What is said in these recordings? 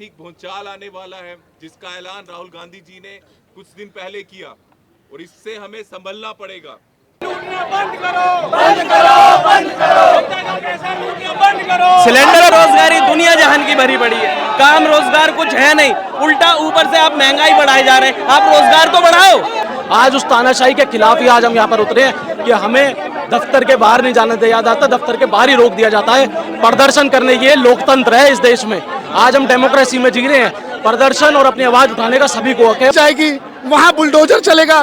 आर्थिक भूचाल आने वाला है, जिसका ऐलान राहुल गांधी जी ने कुछ दिन पहले किया और इससे हमें संभलना पड़ेगा। बंद करो, बंद करो, बंद करो। सिलेंडर बेरोजगारी दुनिया जहान की भरी पड़ी है, काम रोजगार कुछ है नहीं, उल्टा ऊपर से आप महंगाई बढ़ाए जा रहे हैं। आप रोजगार तो बढ़ाओ। आज उस तानाशाही के खिलाफ ही आज हम यहाँ पर उतरे हैं कि हमें दफ्तर के बाहर नहीं जाने दिया जाता, दफ्तर के बाहर ही रोक दिया जाता है। प्रदर्शन करने ये लोकतंत्र है इस देश में, आज हम डेमोक्रेसी में जी रहे हैं। प्रदर्शन और अपनी आवाज उठाने का सभी को हक है। जाएगी वहाँ बुलडोजर चलेगा।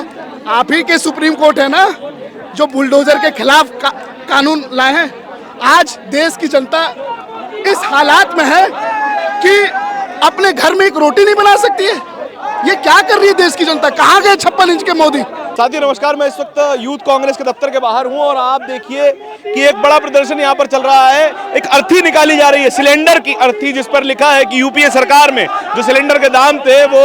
आप ही के सुप्रीम कोर्ट है ना जो बुलडोजर के खिलाफ कानून लाए हैं। आज देश की जनता इस हालात में है कि अपने घर में एक रोटी नहीं बना सकती है। ये क्या कर रही है देश की जनता? कहाँ गए 56 इंच के मोदी? साथियों नमस्कार, मैं इस वक्त यूथ कांग्रेस के दफ्तर के बाहर हूं और आप देखिए कि एक बड़ा प्रदर्शन यहां पर चल रहा है। एक अर्थी निकाली जा रही है, सिलेंडर की अर्थी, जिस पर लिखा है कि यूपीए सरकार में जो सिलेंडर के दाम थे वो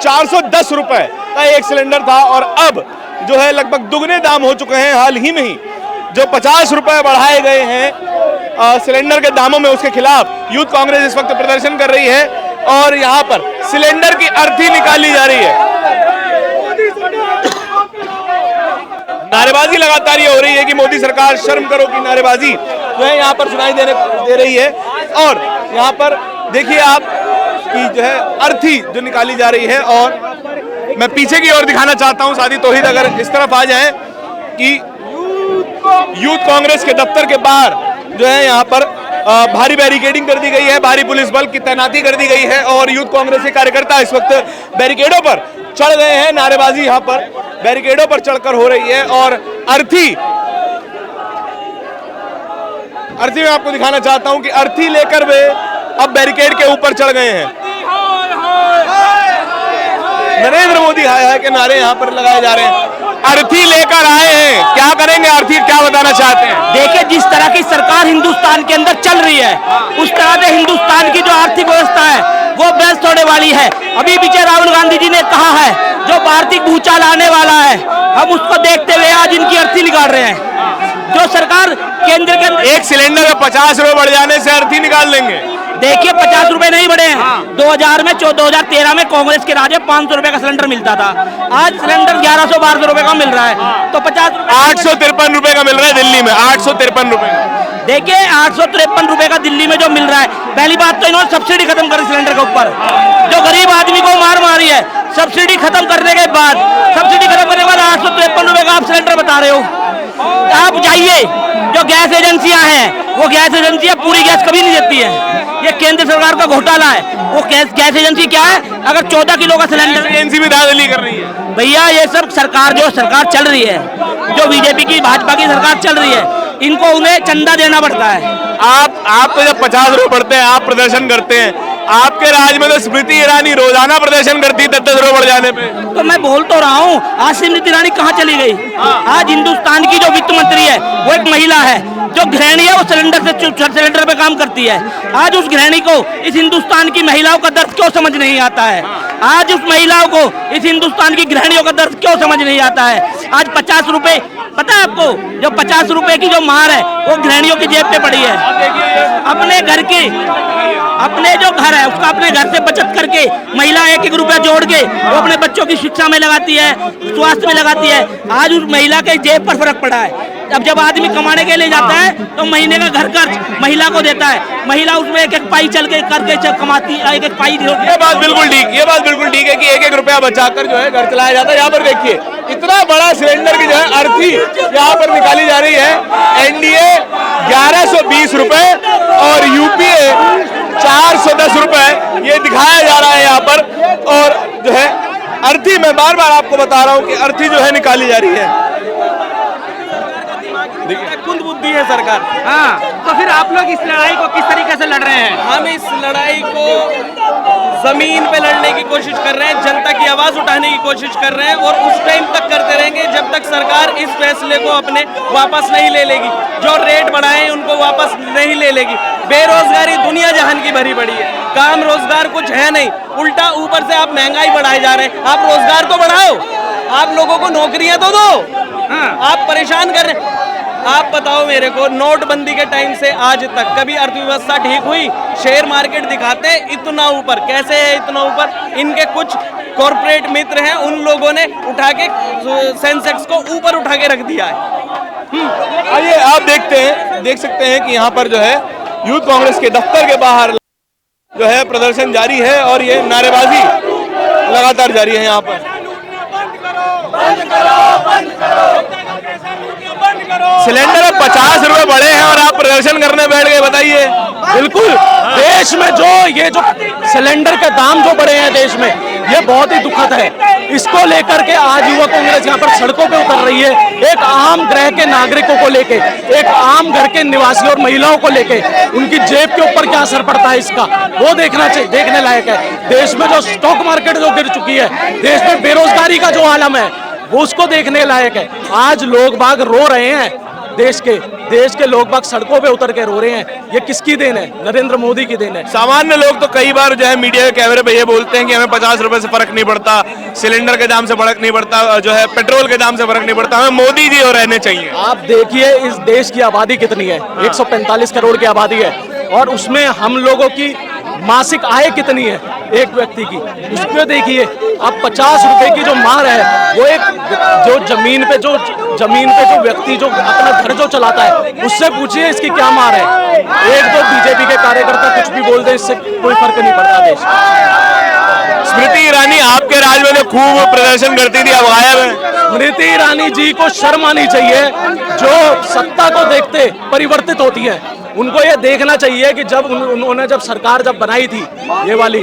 410 रुपए का एक सिलेंडर था और अब जो है लगभग दुगने दाम हो चुके हैं। हाल ही में ही जो 50 रुपए बढ़ाए गए हैं सिलेंडर के दामों में, उसके खिलाफ यूथ कांग्रेस इस वक्त प्रदर्शन कर रही है और यहाँ पर सिलेंडर की अर्थी निकाली जा रही है। नारेबाजी लगातार ये हो रही है कि मोदी सरकार शर्म करो की नारेबाजी जो है यहाँ पर सुनाई दे रही है। और यहाँ पर देखिए आप कि जो है अर्थी जो निकाली जा रही है। और मैं पीछे की ओर दिखाना चाहता हूँ साथी तौहीद, अगर इस तरफ आ जाएं कि यूथ कांग्रेस के दफ्तर के बाहर जो है यहाँ पर भारी बैरिकेडिंग कर दी गई है, भारी पुलिस बल की तैनाती कर दी गई है और यूथ कांग्रेस के कार्यकर्ता इस वक्त बैरिकेडों पर चढ़ गए हैं। नारेबाजी यहाँ पर बैरिकेडों पर चढ़कर हो रही है और अर्थी मैं आपको दिखाना चाहता हूं कि अर्थी लेकर वे अब बैरिकेड के ऊपर चढ़ गए हैं। नरेंद्र मोदी हाय हाय के नारे यहाँ पर लगाए जा रहे हैं। अर्थी लेकर आए हैं, क्या करेंगे अर्थी, क्या बताना चाहते हैं? देखिए, जिस तरह की सरकार हिंदुस्तान के अंदर चल रही है उस तरह से हिंदुस्तान की जो आर्थिक व्यवस्था है वो बेस होने वाली है। अभी पीछे राहुल गांधी जी ने कहा है जो आर्थिक भूचाल आने वाला है, हम उसको देखते हुए आज इनकी अर्थी निकाल रहे हैं। जो सरकार केंद्र के एक सिलेंडर में 50 रुपए बढ़ जाने से अर्थी निकाल देंगे। देखिए, 50 रुपए नहीं बढ़े हैं। 2000 में 2013 में कांग्रेस के राज में 500 रुपए का सिलेंडर मिलता था, आज सिलेंडर 1100-1200 रुपए का मिल रहा है। तो 50 853 रुपए का मिल रहा है दिल्ली में, 853 रुपए। देखिए, 853 रुपए का दिल्ली में जो मिल रहा है, पहली बात तो इन्होंने सब्सिडी खत्म कर सिलेंडर के ऊपर, जो गरीब आदमी को मार मारी है। सब्सिडी खत्म करने के बाद 853 रुपए का आप सिलेंडर बता रहे हो। आप जाइए, जो गैस एजेंसियां हैं वो गैस एजेंसियां पूरी गैस कभी नहीं देती है। ये केंद्र सरकार का घोटाला है। वो गैस एजेंसी क्या है, अगर 14 किलो का सिलेंडर एजेंसी भी धांधली कर रही है। भैया, ये सब सरकार जो सरकार चल रही है, जो बीजेपी की भाजपा की सरकार चल रही है, इनको उन्हें चंदा देना पड़ता है। आप तो जब 50 रुपए बढ़ते हैं आप प्रदर्शन करते हैं, आपके राज में तो स्मृति ईरानी रोजाना प्रदर्शन करती है 10 रुपए बढ़ जाने पे। तो मैं बोल तो रहा हूँ, आज स्मृति ईरानी कहाँ चली गई? आज हिंदुस्तान की जो वित्त मंत्री है वो एक महिला है, जो गृहिणी है वो सिलेंडर पे काम करती है। आज उस गृहिणी को, इस हिंदुस्तान की महिलाओं का दर्द क्यों समझ नहीं आता है? आज उस महिलाओं को, इस हिंदुस्तान की गृहिणियों का दर्द क्यों समझ नहीं आता है? आज 50 रुपए, पता है आपको, जो 50 रुपए की जो मार है वो गृहिणियों की जेब पे पड़ी है। अपने घर की, अपने जो घर है उसका अपने घर से बचत करके महिला 1-1 रुपया जोड़ के वो अपने बच्चों की शिक्षा में लगाती है, स्वास्थ्य में लगाती है। आज उस महिला के जेब पर फर्क पड़ा है। अब जब आदमी कमाने के लिए जाता है तो महीने का घर खर्च महिला को देता है, महिला उसमें 1-1 पाई चल के करके कमाती है, 1-1 पाई। ये बात बिल्कुल ठीक है कि 1-1 रुपया बचाकर जो है घर चलाया जाता है। यहाँ पर देखिए इतना बड़ा सिलेंडर की जो है अर्थी यहाँ पर निकाली जा रही है। एनडीए 1120 रुपए और यूपीए 410 रुपए, ये दिखाया जा रहा है यहाँ पर। और जो है अर्थी, मैं बार बार आपको बता रहा हूँ कि अर्थी जो है निकाली जा रही है। कुंद बुद्धि है सरकार। हाँ, तो फिर आप लोग इस लड़ाई को किस तरीके से लड़ रहे हैं? हम इस लड़ाई को जमीन पे लड़ने की कोशिश कर रहे हैं, जनता की आवाज उठाने की कोशिश कर रहे हैं और उस टाइम तक करते रहेंगे जब तक सरकार इस फैसले को अपने वापस नहीं ले लेगी। जो रेट बढ़ाए उनको वापस नहीं ले लेगी। बेरोजगारी दुनिया जहान की भरी पड़ी है, काम रोजगार कुछ है नहीं, उल्टा ऊपर से आप महंगाई बढ़ाए जा रहे हैं। आप रोजगार तो बढ़ाओ, आप लोगों को नौकरियां तो दो। आप परेशान कर रहे हैं। आप बताओ मेरे को, नोटबंदी के टाइम से आज तक कभी अर्थव्यवस्था ठीक हुई? शेयर मार्केट दिखाते हैं इतना ऊपर, कैसे है इतना ऊपर? इनके कुछ कॉर्पोरेट मित्र हैं, उन लोगों ने उठा के सेंसेक्स को ऊपर उठा के रख दिया है। आइए आप देख सकते हैं कि यहाँ पर जो है यूथ कांग्रेस के दफ्तर के बाहर जो है प्रदर्शन जारी है और ये नारेबाजी लगातार जारी है यहाँ पर। सिलेंडर अब 50 रुपए बढ़े हैं और आप प्रदर्शन करने बैठ गए, बताइए। बिल्कुल, देश में ये जो सिलेंडर के दाम जो बढ़े हैं देश में, ये बहुत ही दुखद है। इसको लेकर के आज युवा कांग्रेस यहाँ पर सड़कों पे उतर रही है। एक आम ग्रह के नागरिकों को लेके, एक आम घर के निवासी और महिलाओं को लेके, उनकी जेब के ऊपर क्या असर पड़ता है इसका, वो देखना चाहिए, देखने लायक है। देश में जो स्टॉक मार्केट जो गिर चुकी है, देश में बेरोजगारी का जो आलम है, वो उसको देखने लायक है। आज लोग बाग रो रहे हैं, देश के लोग बाग सड़कों पे उतर के रो रहे हैं। ये किसकी देन है? नरेंद्र मोदी की देन है। सामान्य लोग तो कई बार जो है मीडिया के कैमरे पे ये बोलते हैं कि हमें 50 रुपए से फर्क नहीं पड़ता, सिलेंडर के दाम से फर्क नहीं पड़ता, जो है पेट्रोल के दाम से फर्क नहीं पड़ता, हमें मोदी जी हो रहने चाहिए। आप देखिए इस देश की आबादी कितनी है, 145 करोड़ की आबादी है, और उसमें हम लोगों की मासिक आय कितनी है एक व्यक्ति की, उसको देखिए। अब 50 रुपए की जो मार है, वो एक जो जमीन पे जो व्यक्ति जो अपना घर जो चलाता है, उससे पूछिए इसकी क्या मार है। एक दो बीजेपी के कार्यकर्ता कुछ भी बोल दे, इससे कोई फर्क नहीं पड़ता देश। स्मृति ईरानी आपके राज में तो खूब प्रदर्शन करती थी, अब गायब है। स्मृति ईरानी जी को शर्म आनी चाहिए, जो सत्ता को देखते परिवर्तित होती है। उनको ये देखना चाहिए कि जब उन्होंने सरकार बनाई थी ये वाली,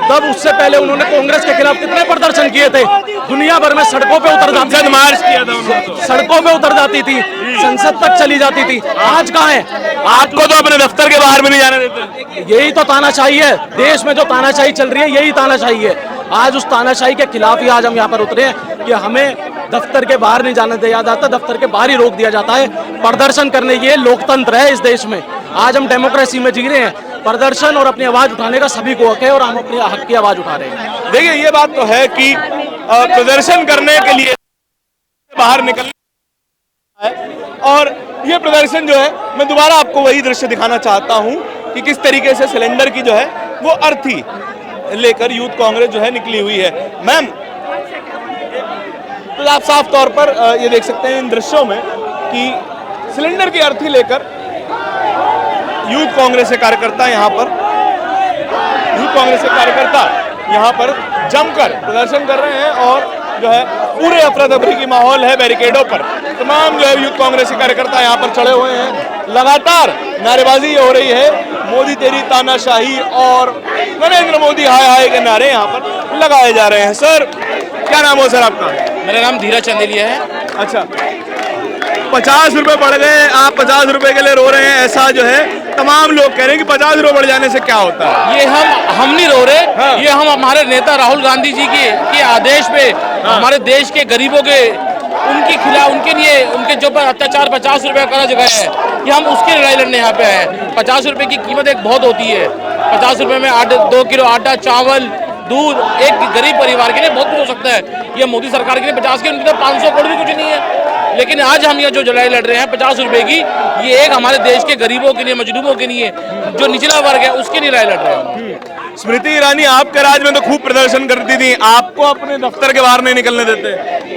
तब उससे पहले उन्होंने कांग्रेस के खिलाफ कितने प्रदर्शन किए थे। दुनिया भर में सड़कों पे उतर जाती थी, मार्च किया था, सड़कों पे उतर जाती थी, संसद तक चली जाती थी। आज कहाँ है? आपको तो अपने दफ्तर के बाहर भी नहीं जाने देते। यही तो तानाशाही है, देश में जो तानाशाही चल रही है, यही तानाशाही है। आज उस तानाशाही के खिलाफ ही आज हम यहाँ पर उतरे हैं कि हमें दफ्तर के बाहर नहीं जाने दिया जाता, दफ्तर के बाहर ही रोक दिया जाता है। प्रदर्शन करने, ये लोकतंत्र है इस देश में। आज हम डेमोक्रेसी में जी रहे हैं। प्रदर्शन और अपनी आवाज उठाने का सभी को हक है, और हम अपने हक की आवाज उठा रहे हैं। देखिए ये बात तो है कि प्रदर्शन करने के लिए बाहर निकलना है, और ये प्रदर्शन जो है, मैं दोबारा आपको वही दृश्य दिखाना चाहता हूं कि किस तरीके से सिलेंडर की जो है वो अर्थी लेकर यूथ कांग्रेस जो है निकली हुई है। मैम, तो आप साफ तौर पर ये देख सकते हैं इन दृश्यों में कि सिलेंडर की अर्थी लेकर यूथ कांग्रेस के कार्यकर्ता यहाँ पर जमकर प्रदर्शन कर रहे हैं, और जो है पूरे अफरा तफरी की माहौल है। बैरिकेडों पर तमाम जो है यूथ कांग्रेस के कार्यकर्ता यहाँ पर चढ़े हुए हैं। लगातार नारेबाजी हो रही है, मोदी तेरी तानाशाही और नरेंद्र मोदी हाय हाय के नारे यहाँ पर लगाए जा रहे हैं। सर, क्या नाम हो सर आपका? मेरा नाम धीरज चंदेलिया है। अच्छा, 50 रुपए बढ़ गए, आप 50 रुपए के लिए रो रहे हैं, ऐसा जो है तमाम लोग कह रहे हैं कि 50 रुपए बढ़ जाने से क्या होता है? ये हम नहीं रो रहे। हाँ। ये हम हमारे नेता राहुल गांधी जी के आदेश पे हमारे देश के गरीबों के उनके खिलाफ, उनके लिए, उनके जो पर अत्याचार 50 रुपए का कर्ज गए हैं, ये हम उसकी लड़ाई लड़ने यहाँ पे आए हैं। 50 रुपए की कीमत एक बहुत होती है। 50 रुपए में 2 किलो आटा, चावल, दूध एक गरीब परिवार के लिए बहुत कुछ हो सकता है। ये मोदी सरकार के लिए 50 की, उनकी तो 500 करोड़ भी कुछ नहीं है। लेकिन आज हम ये जो लड़ाई लड़ रहे हैं 50 रुपए की, ये एक हमारे देश के गरीबों के लिए, मजलूमों के लिए, जो निचला वर्ग है उसके लिए लड़ाई लड़ रहे हैं। स्मृति ईरानी आपके राज में तो खूब प्रदर्शन करती थी, आपको अपने दफ्तर के बाहर नहीं निकलने देते।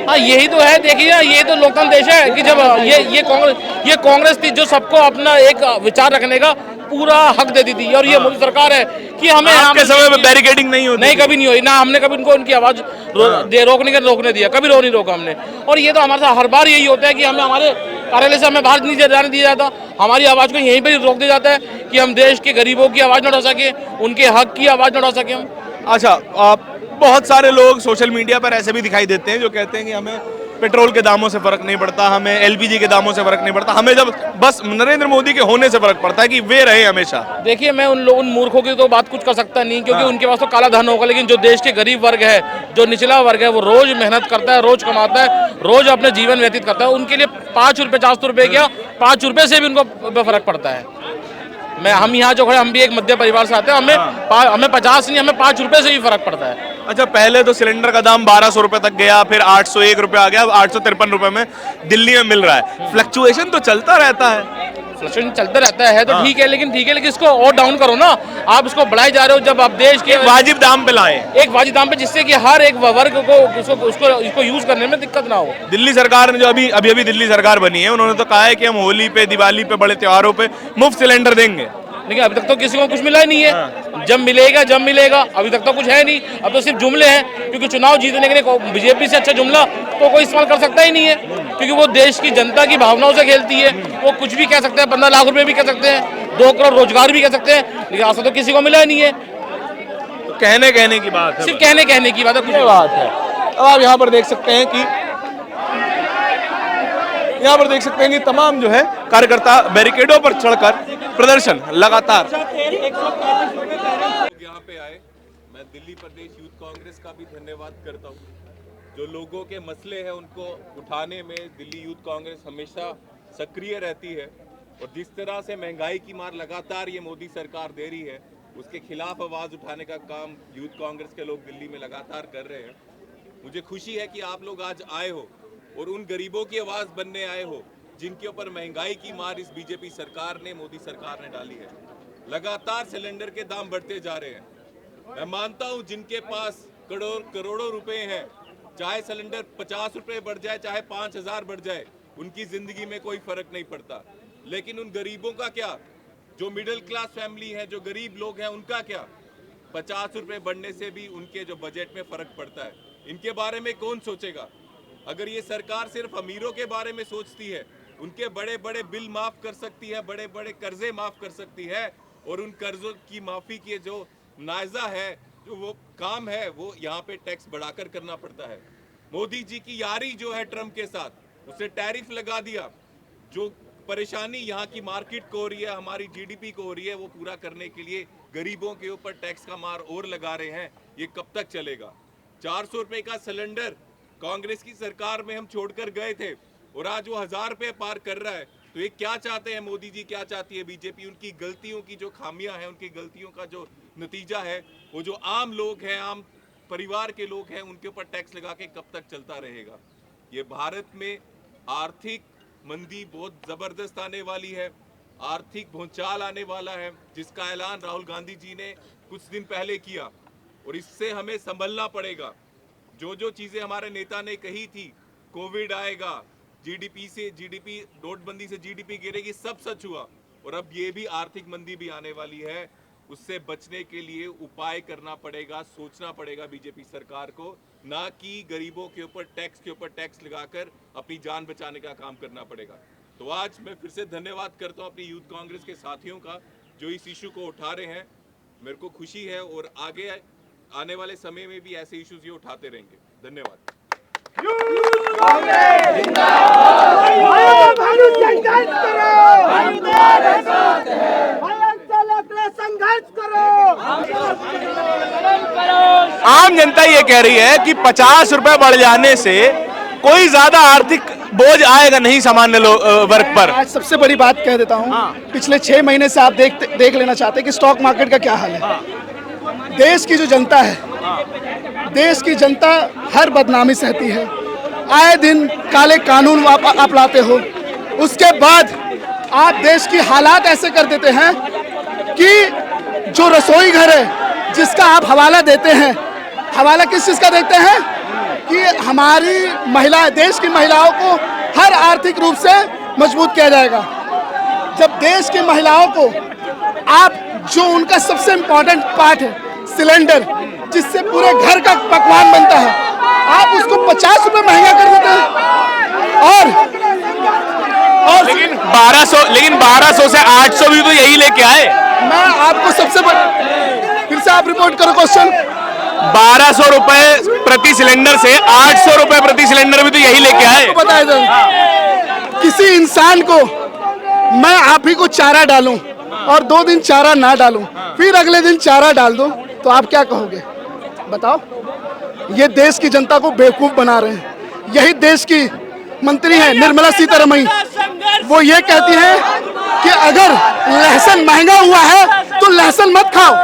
हाँ, यही तो है। देखिए ना, ये तो लोकतंत्र देश है कि जब ये कांग्रेस थी जो सबको अपना एक विचार रखने का पूरा हक दे दी थी, और ये मोदी सरकार है कि हमें आपके समय में बैरिकेडिंग नहीं होती? नहीं, कभी नहीं हुई ना। हमने कभी उनको उनकी आवाज रोकने दिया, कभी नहीं रोका हमने। और ये तो हमारे साथ हर बार यही होता है कि हमें हमारे कार्यालय से हमें बाहर नहीं जाने दिया जाता, हमारी आवाज को यहीं पर रोक दिया जाता है कि हम देश के गरीबों की आवाज न उठा सके, उनके हक की आवाज न उठा सके हम। अच्छा, बहुत सारे लोग सोशल मीडिया पर ऐसे भी दिखाई देते हैं जो कहते हैं कि हमें पेट्रोल के दामों से फर्क नहीं पड़ता, हमें एलपीजी के दामों से फर्क नहीं पड़ता, हमें जब बस नरेंद्र मोदी के होने से फर्क पड़ता है कि वे रहे हमेशा। देखिए, मैं उन मूर्खों की तो बात कुछ कर सकता नहीं, क्योंकि उनके पास तो काला धन होगा। लेकिन जो देश के गरीब वर्ग है, जो निचला वर्ग है, वो रोज मेहनत करता है, रोज कमाता है, रोज अपने जीवन व्यतीत करता है। उनके लिए 5 रुपए 400 रुपए क्या, 5 रुपए से भी उनको फर्क पड़ता है। हम यहाँ जो खड़े, हम भी एक मध्य परिवार से आते हैं, हमें 50 नहीं, हमें 5 रुपए से भी फर्क पड़ता है। अच्छा, पहले तो सिलेंडर का दाम 1200 रुपए तक गया, फिर 801 रुपए आ गया, अब 853 रुपए में दिल्ली में मिल रहा है। फ्लक्चुएशन तो चलता रहता है, फ्लक्चुएशन चलता रहता है तो ठीक है, लेकिन इसको और डाउन करो ना। आप इसको बढ़ाई जा रहे हो, जब आप देश के वाजिब दाम पे लाए, एक वाजिब दाम पे, जिससे कि हर एक वर्ग को इसको यूज करने में दिक्कत ना हो। दिल्ली सरकार ने जो अभी दिल्ली सरकार बनी है, उन्होंने तो कहा है कि हम होली पे, दिवाली पे, बड़े त्योहारों पे मुफ्त सिलेंडर देंगे, लेकिन अभी तक तो किसी को कुछ मिला ही नहीं है। जब मिलेगा, अभी तक तो कुछ है नहीं। अब तो सिर्फ जुमले हैं, क्योंकि चुनाव जीतने के लिए बीजेपी से अच्छा जुमला तो कोई इस्तेमाल कर सकता ही नहीं है, क्योंकि वो देश की जनता की भावनाओं से खेलती है। वो कुछ भी कह सकते हैं, 15 लाख रुपए भी कह सकते हैं, 2 करोड़ रोजगार भी कह सकते हैं, लेकिन ऐसा तो किसी को मिला ही नहीं है। तो कहने की बात है, सिर्फ कहने की बात है, कुछ बात है। अब आप यहाँ पर देख सकते हैं कि तमाम जो है कार्यकर्ता बैरिकेडों पर चढ़कर प्रदर्शन लगातार। यहाँ पे आए, मैं दिल्ली प्रदेश यूथ कांग्रेस का भी धन्यवाद करता हूँ। जो लोगों के मसले हैं उनको उठाने में दिल्ली यूथ कांग्रेस हमेशा सक्रिय रहती है, और जिस तरह से महंगाई की मार लगातार ये मोदी सरकार दे रही है, उसके खिलाफ आवाज उठाने का काम यूथ कांग्रेस के लोग दिल्ली में लगातार कर रहे हैं। मुझे खुशी है कि आप लोग आज आए हो और उन गरीबों की आवाज बनने आए हो जिनके ऊपर महंगाई की मार इस बीजेपी सरकार ने, मोदी सरकार ने डाली है। लगातार सिलेंडर के दाम बढ़ते जा रहे हैं। मैं मानता हूं जिनके पास करोड़ों रुपए हैं, चाहे सिलेंडर 50 रुपए बढ़ जाए, चाहे 5000 बढ़ जाए, उनकी जिंदगी में कोई फर्क नहीं पड़ता। लेकिन उन गरीबों का क्या, जो मिडिल क्लास फैमिली है, जो गरीब लोग हैं, उनका क्या? 50 रुपए बढ़ने से भी उनके जो बजट में फर्क पड़ता है। इनके बारे में कौन सोचेगा? अगर ये सरकार सिर्फ अमीरों के बारे में सोचती है, उनके बड़े बड़े बिल माफ कर सकती है, बड़े बड़े कर्जे माफ कर सकती है, और उन कर्जों की माफी की जो नायजा है, जो वो काम है, वो यहाँ पे टैक्स बढ़ाकर करना पड़ता है। मोदी जी की यारी जो है ट्रम्प के साथ, उसने टैरिफ लगा दिया। जो परेशानी यहाँ की मार्केट को हो रही है, हमारी जीडीपी को हो रही है, वो पूरा करने के लिए गरीबों के ऊपर टैक्स का मार और लगा रहे हैं। ये कब तक चलेगा? 400 रुपए का सिलेंडर कांग्रेस की सरकार में हम छोड़कर गए थे, और आज वो 1000 रुपए पार कर रहा है। तो ये क्या चाहते हैं मोदी जी, क्या चाहती है बीजेपी? उनकी गलतियों की जो खामियां हैं, उनकी गलतियों का जो नतीजा है, वो जो आम लोग हैं, आम परिवार के लोग हैं, उनके ऊपर टैक्स लगा के कब तक चलता रहेगा? ये भारत में आर्थिक मंदी बहुत जबरदस्त आने वाली है, आर्थिक भूचाल आने वाला है, जिसका ऐलान राहुल गांधी जी ने कुछ दिन पहले किया, और इससे हमें संभलना पड़ेगा। जो चीजें हमारे नेता ने कही थी, कोविड आएगा, जीडीपी नोटबंदी से जीडीपी गिरेगी, सब सच हुआ, और अब ये भी आर्थिक मंदी भी आने वाली है। उससे बचने के लिए उपाय करना पड़ेगा, सोचना पड़ेगा बीजेपी सरकार को, ना कि गरीबों के ऊपर टैक्स लगाकर अपनी जान बचाने का काम करना पड़ेगा। तो आज मैं फिर से धन्यवाद करता हूँ अपनी यूथ कांग्रेस के साथियों का, जो इस इशू को उठा रहे हैं। मेरे को खुशी है, और आगे आने वाले समय में भी ऐसे इश्यूज ये उठाते रहेंगे। धन्यवाद। आम जनता ये कह रही है कि 50 रुपए बढ़ जाने से कोई ज्यादा आर्थिक बोझ आएगा नहीं सामान्य वर्ग पर। आज सबसे बड़ी बात कह देता हूँ, पिछले 6 महीने से आप देख लेना चाहते हैं कि स्टॉक मार्केट का क्या हाल है। देश की जो जनता है, देश की जनता हर बदनामी सहती है। आए दिन काले कानून आप लाते हो, उसके बाद आप देश की हालात ऐसे कर देते हैं कि जो रसोई घर है जिसका आप हवाला देते हैं, हवाला किस चीज़ का देते हैं कि हमारी महिला, देश की महिलाओं को हर आर्थिक रूप से मजबूत किया जाएगा। जब देश की महिलाओं को आप, जो उनका सबसे इम्पोर्टेंट पार्ट है सिलेंडर, जिससे पूरे घर का पकवान बनता है, आप उसको 50 रुपए महंगा कर देते हैं। और लेकिन 1200 से 800 भी तो यही लेके आए। मैं आपको सबसे फिर से आप रिपोर्ट करो क्वेश्चन। 1200 रुपए प्रति सिलेंडर से 800 रुपए प्रति सिलेंडर भी तो यही लेके आए। बताया जाए, किसी इंसान को मैं आप ही को चारा डालूं और 2 दिन चारा ना डालूं, फिर अगले दिन चारा डाल दूं, तो आप क्या कहोगे? बताओ। ये देश की जनता को बेवकूफ बना रहे हैं। यही देश की मंत्री है निर्मला सीतारमण, वो ये कहती है कि अगर लहसुन महंगा हुआ है तो लहसुन मत खाओ,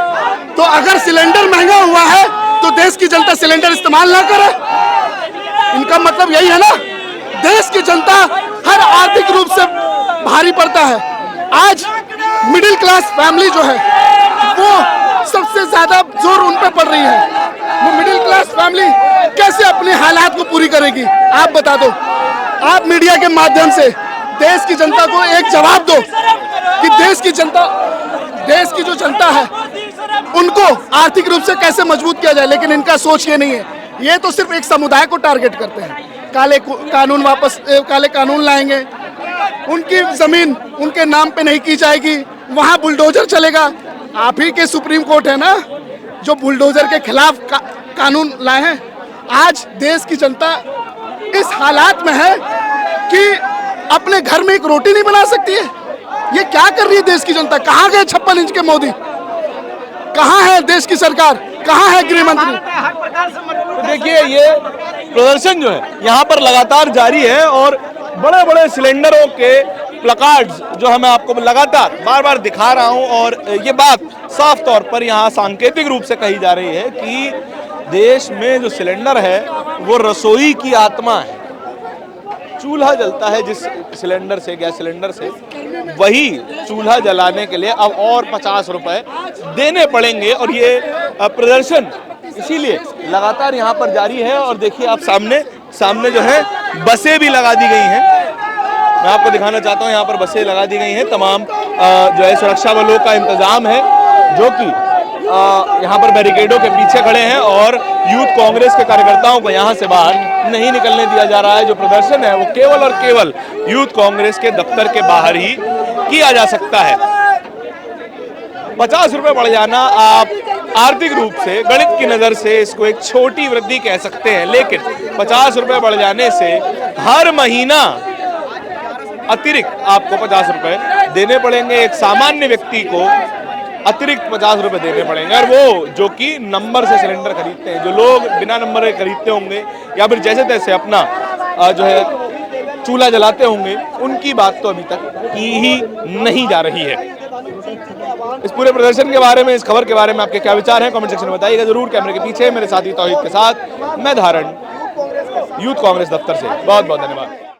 तो अगर सिलेंडर महंगा हुआ है तो देश देश की जनता सिलेंडर इस्तेमाल ना करे? इनका मतलब यही है ना, देश की जनता हर आर्थिक रूप से भारी पड़ता है। आज मिडिल क्लास फैमिली जो है वो सबसे ज्यादा जोर उन पे पड़ रही है। वो मिडिल क्लास फैमिली कैसे अपने हालात को पूरी करेगी? आप बता दो। आप मीडिया के माध्यम से देश की जनता को एक जवाब दो कि देश की जो जनता है उनको आर्थिक रूप से कैसे मजबूत किया जाए। लेकिन इनका सोच ये नहीं है, ये तो सिर्फ एक समुदाय को टारगेट करते हैं। काले कानून लाएंगे, उनकी जमीन उनके नाम पे नहीं की जाएगी, वहां बुलडोजर चलेगा। आप ही के सुप्रीम कोर्ट है ना जो बुलडोजर के खिलाफ कानून लाए हैं। आज देश की जनता इस हालात में है कि अपने घर में एक रोटी नहीं बना सकती है। ये क्या कर रही है देश की जनता? कहाँ गए 56 इंच के मोदी? कहाँ है देश की सरकार? कहाँ है गृह मंत्री? तो देखिए ये प्रदर्शन जो है यहाँ पर लगातार जारी है और बड़े बड़े सिलेंडरों के प्लकार्ड्स जो है मैं आपको लगातार बार बार दिखा रहा हूँ। और ये बात साफ तौर पर यहाँ सांकेतिक रूप से कही जा रही है कि देश में जो सिलेंडर है वो रसोई की आत्मा है। चूल्हा जलता है जिस सिलेंडर से, गैस सिलेंडर से, वही चूल्हा जलाने के लिए अब और 50 रुपए देने पड़ेंगे। और ये प्रदर्शन इसीलिए लगातार यहाँ पर जारी है। और देखिए आप सामने जो है बसें भी लगा दी गई हैं। मैं आपको दिखाना चाहता हूँ, यहाँ पर बसें लगा दी गई हैं। तमाम जो है सुरक्षा बलों का इंतजाम है जो कि यहाँ पर बैरिकेडों के पीछे खड़े हैं और यूथ कांग्रेस के कार्यकर्ताओं को यहाँ से बाहर नहीं निकलने दिया जा रहा है। जो प्रदर्शन है वो केवल और केवल यूथ कांग्रेस के दफ्तर के बाहर ही किया जा सकता है। 50 रुपए बढ़ जाना आप आर्थिक रूप से, गणित की नजर से इसको एक छोटी वृद्धि कह सकते हैं, लेकिन 50 रुपए बढ़ जाने से हर महीना अतिरिक्त आपको 50 रुपए देने पड़ेंगे। एक सामान्य व्यक्ति को अतिरिक्त 50 रुपए देने पड़ेंगे। और वो जो कि नंबर से सिलेंडर खरीदते हैं, जो लोग बिना नंबर के खरीदते होंगे या फिर जैसे तैसे अपना जो है चूल्हा जलाते होंगे, उनकी बात तो अभी तक की ही नहीं जा रही है। इस पूरे प्रदर्शन के बारे में, इस खबर के बारे में आपके क्या विचार हैं कमेंट सेक्शन में बताइएगा जरूर। कैमरे के पीछे मेरे साथी तौहीद के साथ मैं धारण, यूथ कांग्रेस दफ्तर से। बहुत बहुत धन्यवाद।